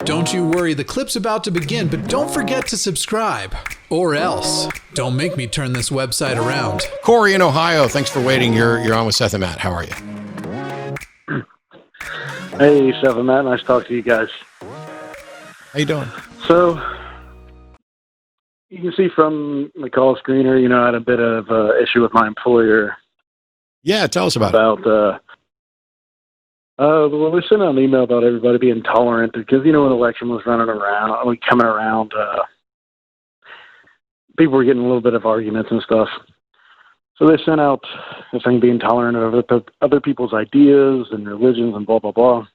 Don't you worry, the clip's about to begin, but don't forget to subscribe. Or else, don't make me turn this website around. Cory in Ohio, thanks for waiting. You're on with Seth and Matt. How are you? Hey, Seth and Matt. Nice to talk to you guys. How you doing? So, you can see from the call screener, I had a bit of issue with my employer. Yeah, tell us about it. Well, they sent out an email about everybody being tolerant because, when the election was coming around, people were getting a little bit of arguments and stuff. So they sent out the thing being tolerant of other people's ideas and religions and blah, blah, blah.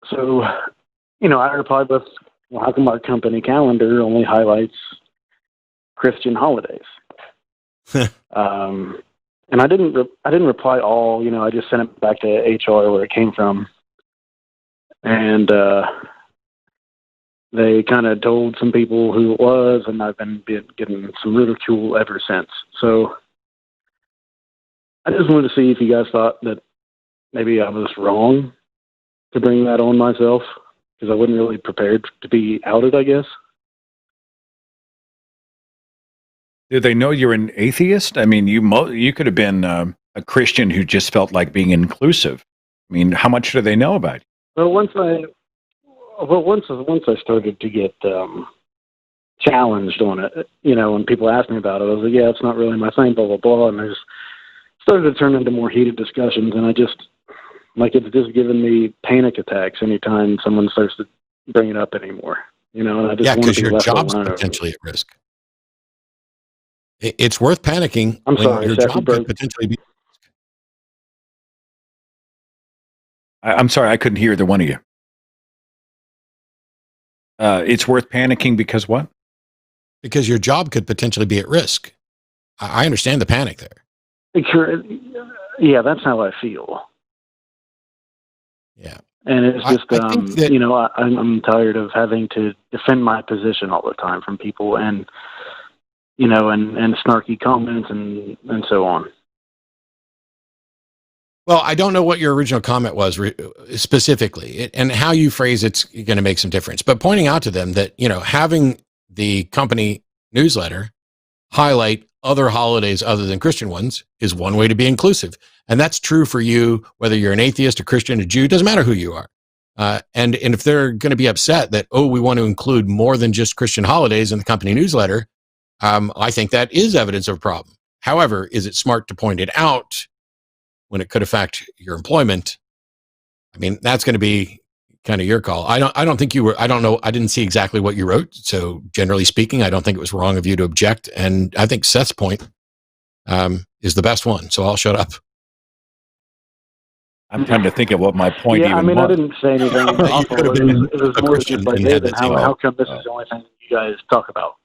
So, I replied with, well, how come our company calendar only highlights Christian holidays? And I didn't reply all, I just sent it back to HR where it came from. And they kind of told some people who it was, and I've been getting some ridicule ever since. So I just wanted to see if you guys thought that maybe I was wrong to bring that on myself, because I wasn't really prepared to be outed, I guess. Do they know you're an atheist? I mean, you could have been a Christian who just felt like being inclusive. I mean, how much do they know about you? Well, once I started to get challenged on it, when people asked me about it, I was like, yeah, it's not really my thing, blah, blah, blah. And I just started to turn into more heated discussions. And it's just giving me panic attacks anytime someone starts to bring it up anymore. And I just want because to be your left job's alone. potentially at risk. It's worth panicking I'm when sorry, your Seth, job could potentially be. I'm sorry, I couldn't hear either one of you. It's worth panicking because what? Because your job could potentially be at risk. I understand the panic there. Yeah, that's how I feel. Yeah. And it's just, I think that, I'm tired of having to defend my position all the time from people and, and snarky comments and so on. Well, I don't know what your original comment was specifically, and how you phrase it's going to make some difference. But pointing out to them that, having the company newsletter highlight other holidays other than Christian ones is one way to be inclusive. And that's true for you, whether you're an atheist, a Christian, a Jew, doesn't matter who you are. And if they're going to be upset that, we want to include more than just Christian holidays in the company newsletter, I think that is evidence of a problem. However, is it smart to point it out when it could affect your employment? I mean, that's going to be kind of your call. I don't think you were, I don't know. I didn't see exactly what you wrote. So generally speaking, I don't think it was wrong of you to object. And I think Seth's point is the best one. So I'll shut up. I'm trying to think of what my point even was. I didn't say anything. It was more just like, how come this is the only thing you guys talk about,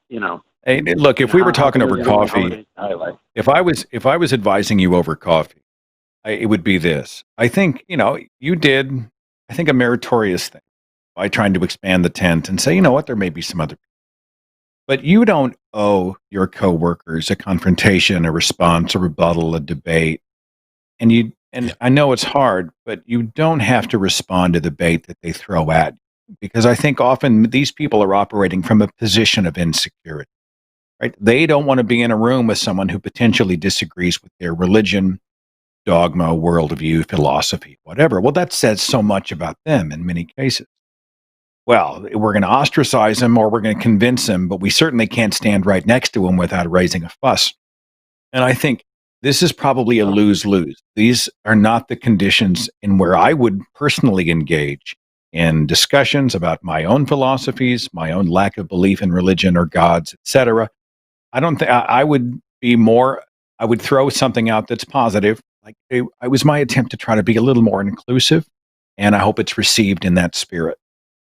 Hey, look, if we were talking over coffee, if I was advising you over coffee, it would be this. I think, you did, I think, a meritorious thing by trying to expand the tent and say, what, there may be some other people. But you don't owe your coworkers a confrontation, a response, a rebuttal, a debate. And I know it's hard, but you don't have to respond to the bait that they throw at you. Because I think often these people are operating from a position of insecurity, right? They don't want to be in a room with someone who potentially disagrees with their religion, dogma, worldview, philosophy, whatever. Well, that says so much about them in many cases. Well, we're going to ostracize them or we're going to convince them, but we certainly can't stand right next to them without raising a fuss. And I think this is probably a lose-lose. These are not the conditions in where I would personally engage in discussions about my own philosophies, my own lack of belief in religion or gods, etc. I don't think I would be more. I would throw something out that's positive. Like it was my attempt to try to be a little more inclusive, and I hope it's received in that spirit.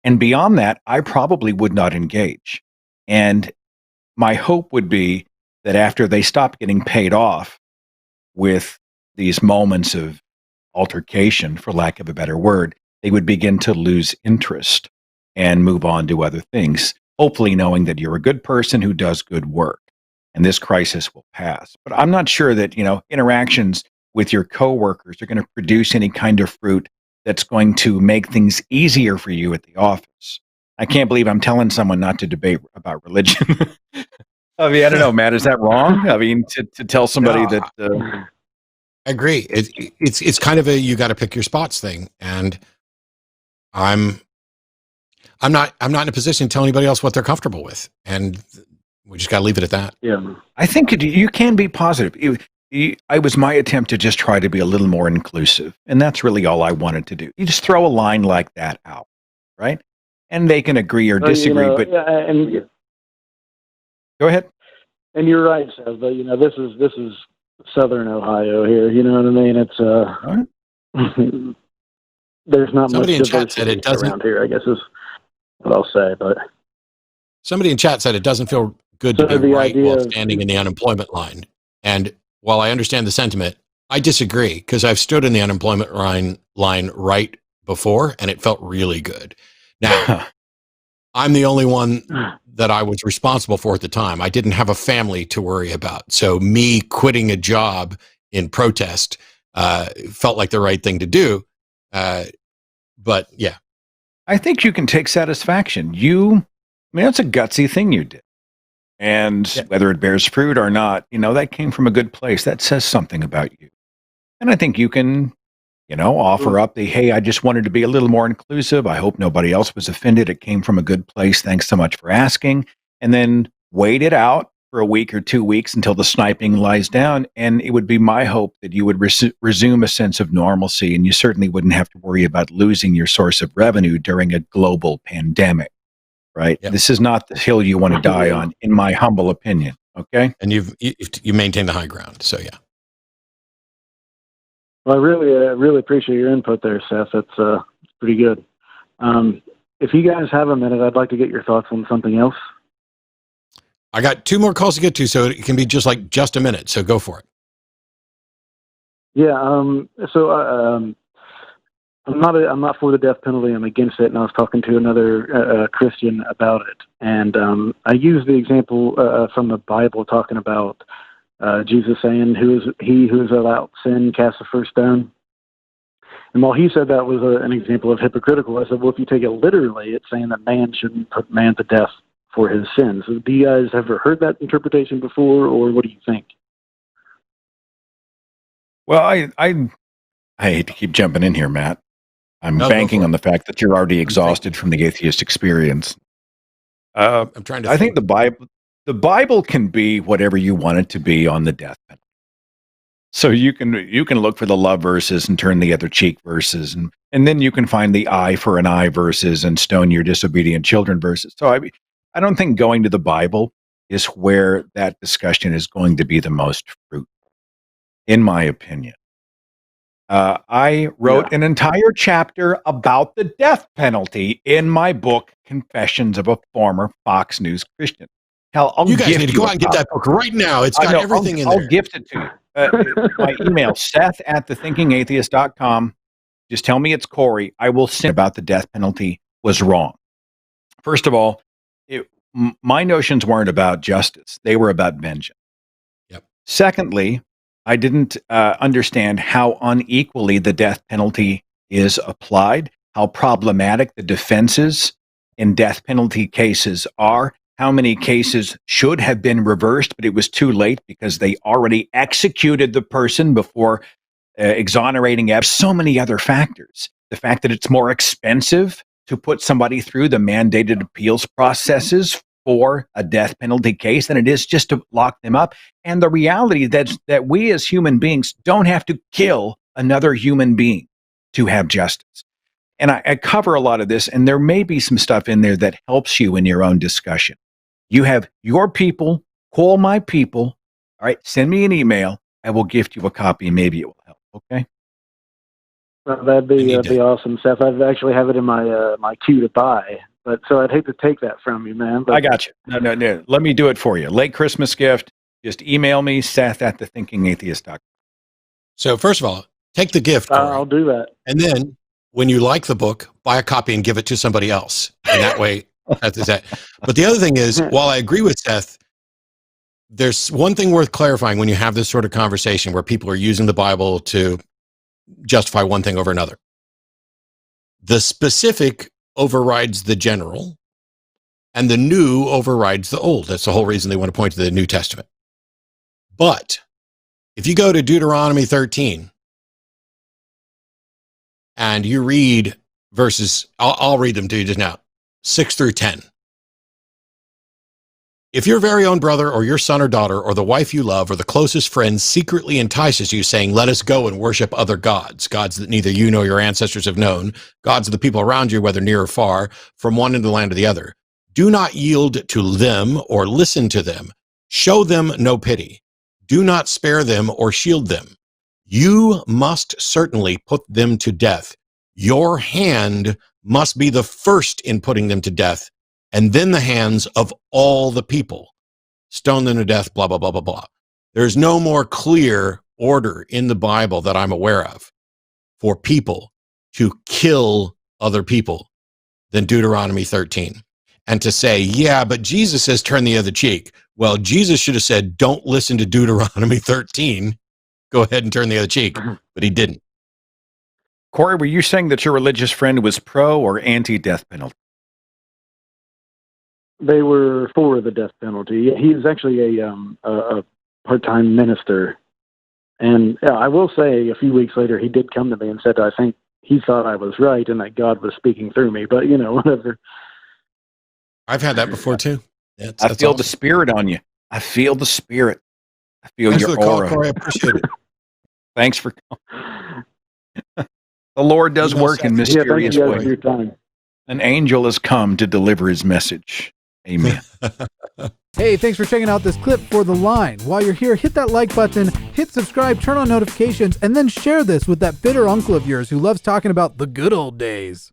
And beyond that, I probably would not engage. And my hope would be that after they stop getting paid off with these moments of altercation, for lack of a better word, they would begin to lose interest and move on to other things, hopefully knowing that you're a good person who does good work and this crisis will pass. But I'm not sure that, interactions with your coworkers are going to produce any kind of fruit that's going to make things easier for you at the office. I can't believe I'm telling someone not to debate about religion. I mean, I don't know, Matt, is that wrong? I mean, to tell somebody No, that I agree. It's kind of a you got to pick your spots thing, and I'm not in a position to tell anybody else what they're comfortable with, and we just got to leave it at that. Yeah. I think you can be positive. I was my attempt to just try to be a little more inclusive, and that's really all I wanted to do. You just throw a line like that out, right? And they can agree or disagree, but go ahead. And you're right, Seth. But this is Southern Ohio here. You know what I mean? It's there's not Somebody much in chat said it doesn't around here, I guess is what I'll say. But somebody in chat said it doesn't feel good to be right while standing in the unemployment line. And while I understand the sentiment, I disagree because I've stood in the unemployment line right before, and it felt really good. Now, I'm the only one that I was responsible for at the time. I didn't have a family to worry about. So me quitting a job in protest felt like the right thing to do. But yeah. I think you can take satisfaction. That's a gutsy thing you did. And whether it bears fruit or not, that came from a good place. That says something about you. And I think you can, offer up hey, I just wanted to be a little more inclusive. I hope nobody else was offended. It came from a good place. Thanks so much for asking. And then wait it out for a week or 2 weeks until the sniping lies down. And it would be my hope that you would resume a sense of normalcy, and you certainly wouldn't have to worry about losing your source of revenue during a global pandemic. Right. Yep. This is not the hill you want to die on, in my humble opinion. Okay. And you maintain the high ground. So, yeah. Well, I really appreciate your input there, Seth. That's pretty good. If you guys have a minute, I'd like to get your thoughts on something else. I got 2 more calls to get to, so it can be just a minute. So go for it. Yeah. I'm not for the death penalty. I'm against it. And I was talking to another Christian about it. And I used the example from the Bible talking about Jesus saying, he who is without sin cast the first stone. And while he said that was an example of hypocritical, I said, well, if you take it literally, it's saying that man shouldn't put man to death for his sins. So do you guys ever heard that interpretation before, or what do you think? Well, I hate to keep jumping in here, Matt. I'm banking on the fact that you're already exhausted from the atheist experience. I'm trying to. I think the Bible can be whatever you want it to be on the death penalty. So you can look for the love verses and turn the other cheek verses, and then you can find the eye for an eye verses and stone your disobedient children verses. So I don't think going to the Bible is where that discussion is going to be the most fruitful, in my opinion. I wrote an entire chapter about the death penalty in my book, Confessions of a Former Fox News Christian. Hell, you guys need to go out and get that book right now. It's got everything in there. I'll gift it to you. My email, seth@thethinkingatheist.com. Just tell me it's Cory. I will send about the death penalty was wrong. First of all, my notions weren't about justice. They were about vengeance. Yep. Secondly, I didn't understand how unequally the death penalty is applied, how problematic the defenses in death penalty cases are, how many cases should have been reversed, but it was too late because they already executed the person before exonerating. So many other factors. The fact that it's more expensive to put somebody through the mandated appeals processes for a death penalty case than it is just to lock them up. And the reality that we as human beings don't have to kill another human being to have justice. And I cover a lot of this, and there may be some stuff in there that helps you in your own discussion. You have your people, call my people. All right, send me an email. I will gift you a copy. Maybe it will help. Okay. Well, that'd be awesome, Seth. I actually have it in my queue to buy. But so I'd hate to take that from you, man. But I got you. No. Let me do it for you. Late Christmas gift. Just email me, Seth@thethinkingatheist.com. So first of all, take the gift. Cory, I'll do that. And then when you like the book, buy a copy and give it to somebody else. And that way, that's that. But the other thing is, while I agree with Seth, there's one thing worth clarifying when you have this sort of conversation where people are using the Bible to justify one thing over another. the specific overrides the general, and the new overrides the old. That's the whole reason they want to point to the New Testament. But if you go to Deuteronomy 13 and you read verses, I'll read them to you just now, 6 through 10. If your very own brother or your son or daughter or the wife you love or the closest friend secretly entices you, saying, let us go and worship other gods, gods that neither you nor your ancestors have known, gods of the people around you, whether near or far, from one end of the land to the other, do not yield to them or listen to them. Show them no pity. Do not spare them or shield them. You must certainly put them to death. Your hand must be the first in putting them to death, and then the hands of all the people. Stone them to death, blah, blah, blah, blah, blah. There's no more clear order in the Bible that I'm aware of for people to kill other people than Deuteronomy 13. And to say, yeah, but Jesus says turn the other cheek. Well, Jesus should have said, don't listen to Deuteronomy 13. Go ahead and turn the other cheek. But he didn't. Cory, were you saying that your religious friend was pro or anti-death penalty? They were for the death penalty. He's actually a part-time minister. And I will say, a few weeks later, he did come to me and said, I think he thought I was right and that God was speaking through me. But, whatever. I've had that before, too. I feel awesome. The spirit on you. I feel the spirit. I feel Thanks your for the aura. call, Cory. I appreciate it. Thanks for calling. The Lord does work in mysterious ways. An angel has come to deliver his message. Amen. Hey, thanks for checking out this clip for The Line. While you're here, hit that like button, hit subscribe, turn on notifications, and then share this with that bitter uncle of yours who loves talking about the good old days.